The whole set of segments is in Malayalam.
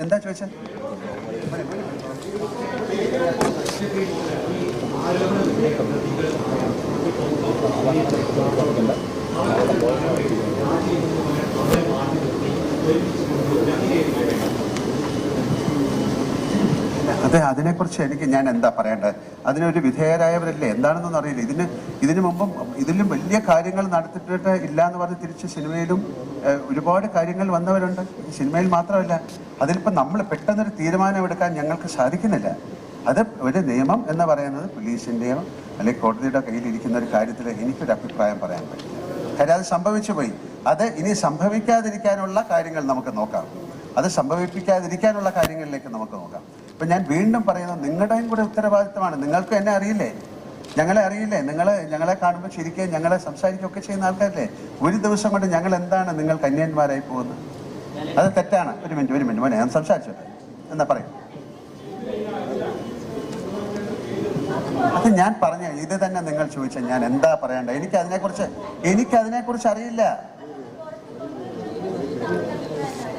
എന്താ ചോദിച്ചത്? അതെ, അതിനെക്കുറിച്ച് ഞാൻ എന്താ പറയേണ്ടത്? അതിനൊരു വിധേയരായവരല്ലേ, എന്താണെന്നൊന്നും അറിയില്ല. ഇതിനു മുമ്പും ഇതിലും വലിയ കാര്യങ്ങൾ നടത്തിയിട്ട് ഇല്ല എന്ന് പറഞ്ഞ് തിരിച്ച് സിനിമയിലും ഒരുപാട് കാര്യങ്ങൾ വന്നവരുണ്ട്. സിനിമയിൽ മാത്രമല്ല, അതിലിപ്പോൾ നമ്മൾ പെട്ടെന്നൊരു തീരുമാനം എടുക്കാൻ ഞങ്ങൾക്ക് സാധിക്കുന്നില്ല. അത് ഒരു നിയമം എന്ന് പറയുന്നത് പോലീസിൻ്റെയോ അല്ലെങ്കിൽ കോടതിയുടെ കയ്യിലിരിക്കുന്ന ഒരു കാര്യത്തിൽ എനിക്കൊരു അഭിപ്രായം പറയാൻ പറ്റില്ല. കാര്യം അത് സംഭവിച്ചു പോയി. അത് ഇനി സംഭവിക്കാതിരിക്കാനുള്ള കാര്യങ്ങൾ നമുക്ക് നോക്കാം. അത് സംഭവിപ്പിക്കാതിരിക്കാനുള്ള കാര്യങ്ങളിലേക്ക് നമുക്ക് നോക്കാം. ഇപ്പം ഞാൻ വീണ്ടും പറയുന്നത്, നിങ്ങളുടെയും കൂടെ ഉത്തരവാദിത്തമാണ്. നിങ്ങൾക്ക് എന്നെ അറിയില്ലേ, ഞങ്ങളെ അറിയില്ലേ? ഞങ്ങളെ കാണുമ്പോൾ ചിരിക്കുകയും ഞങ്ങളെ സംസാരിക്കുകയൊക്കെ ചെയ്യുന്ന ആൾക്കാരല്ലേ? ഒരു ദിവസം കൊണ്ട് ഞങ്ങൾ എന്താണ് നിങ്ങൾ കന്യാന്മാരായി പോകുന്നത്? അത് തെറ്റാണ്. ഒരു മിനിറ്റ് മോനെ, ഞാൻ സംസാരിച്ചോട്ടെ. എന്താ പറയും? അത് ഞാൻ പറഞ്ഞ ഇത് തന്നെ നിങ്ങൾ ചോദിച്ചാൽ ഞാൻ എന്താ പറയണ്ടേ? എനിക്കതിനെക്കുറിച്ച് അറിയില്ല.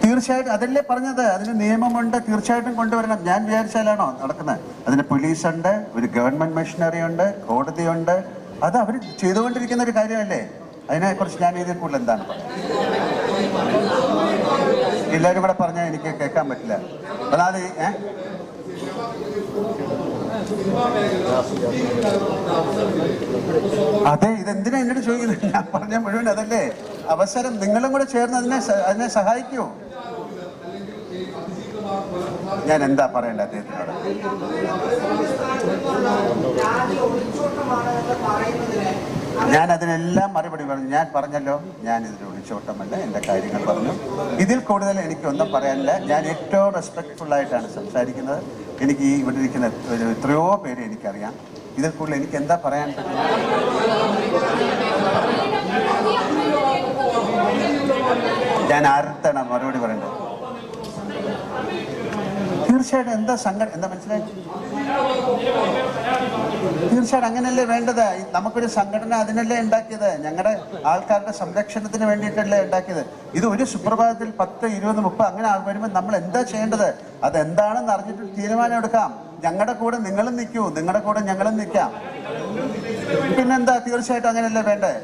തീർച്ചയായിട്ടും അതല്ലേ പറഞ്ഞത്, അതിന് നിയമമുണ്ട്, തീർച്ചയായിട്ടും കൊണ്ടുവരണം. ഞാൻ വിചാരിച്ചാലാണോ നടക്കുന്നത്? അതിന് പോലീസുണ്ട്, ഒരു ഗവൺമെന്റ് മെഷീനറി ഉണ്ട്, കോടതിയുണ്ട്. അത് അവർ ചെയ്തുകൊണ്ടിരിക്കുന്ന ഒരു കാര്യമല്ലേ? അതിനെക്കുറിച്ച് ഞാൻ ഇതിൽ കൂടുതൽ എന്താണ് പറയുന്നത്? എല്ലാവരും കൂടെ പറഞ്ഞാൽ എനിക്ക് കേൾക്കാൻ പറ്റില്ല. അതായത് അതെ, ഇതെന്തിനാ എന്നോട് ചോദിക്കുന്നത്? ഞാൻ പറഞ്ഞ മുഴുവൻ അതല്ലേ അവസരം. നിങ്ങളും കൂടെ ചേർന്ന് അതിനെ സഹായിക്കൂ. ഞാൻ എന്താ പറയണ്ട അദ്ദേഹത്തിനോട്? ഞാൻ അതിനെല്ലാം മറുപടി പറഞ്ഞു. ഞാൻ പറഞ്ഞല്ലോ, ഞാൻ ഇതിൽ ഒളിച്ചോട്ടമല്ല, എൻ്റെ കാര്യങ്ങൾ പറഞ്ഞു. ഇതിൽ കൂടുതൽ എനിക്കൊന്നും പറയാനില്ല. ഞാൻ ഏറ്റവും റെസ്പെക്ട്ഫുൾ ആയിട്ടാണ് സംസാരിക്കുന്നത്. എനിക്ക് ഇവിടെ ഇരിക്കുന്ന എത്രയോ പേര് എനിക്കറിയാം. ഇതിൽ കൂടുതൽ എനിക്ക് എന്താ പറയാൻ പറ്റും? ഞാൻ ആർക്കാണ് മറുപടി പറയേണ്ടത്? തീർച്ചയായിട്ടും എന്താ മനസ്സിലായി? തീർച്ചയായിട്ടും അങ്ങനെയല്ലേ വേണ്ടത്. നമുക്കൊരു സംഘടന അതിനല്ലേ ഉണ്ടാക്കിയത്, ഞങ്ങളുടെ ആൾക്കാരുടെ സംരക്ഷണത്തിന് വേണ്ടിയിട്ടല്ലേ ഉണ്ടാക്കിയത്. ഇത് ഒരു സുപ്രഭാതത്തിൽ 10, 20, 30 അങ്ങനെ വരുമ്പോൾ നമ്മൾ എന്താ ചെയ്യേണ്ടത്? അതെന്താണെന്ന് അറിഞ്ഞിട്ട് തീരുമാനം എടുക്കാം. ഞങ്ങളുടെ കൂടെ നിങ്ങളും നിൽക്കൂ, നിങ്ങളുടെ കൂടെ ഞങ്ങളും നിൽക്കാം. പിന്നെന്താ? തീർച്ചയായിട്ടും അങ്ങനെയല്ലേ വേണ്ടേ?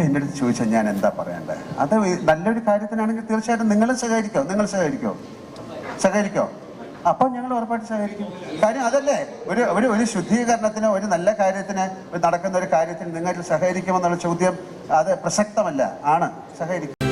എൻ്റെ അടുത്ത് ചോദിച്ചാൽ ഞാൻ എന്താ പറയണ്ടേ? അത് നല്ലൊരു കാര്യത്തിനാണെങ്കിൽ തീർച്ചയായിട്ടും നിങ്ങൾ സഹകരിക്കോ? അപ്പോൾ ഞങ്ങൾ ഉറപ്പായിട്ട് സഹകരിക്കും. കാര്യം അതല്ലേ, ഒരു ശുദ്ധീകരണത്തിന്, ഒരു നല്ല കാര്യത്തിന്, നടക്കുന്ന ഒരു കാര്യത്തിന് നിങ്ങൾ സഹകരിക്കുമെന്നുള്ള ചോദ്യം അത് പ്രസക്തമല്ല. സഹകരിക്കും.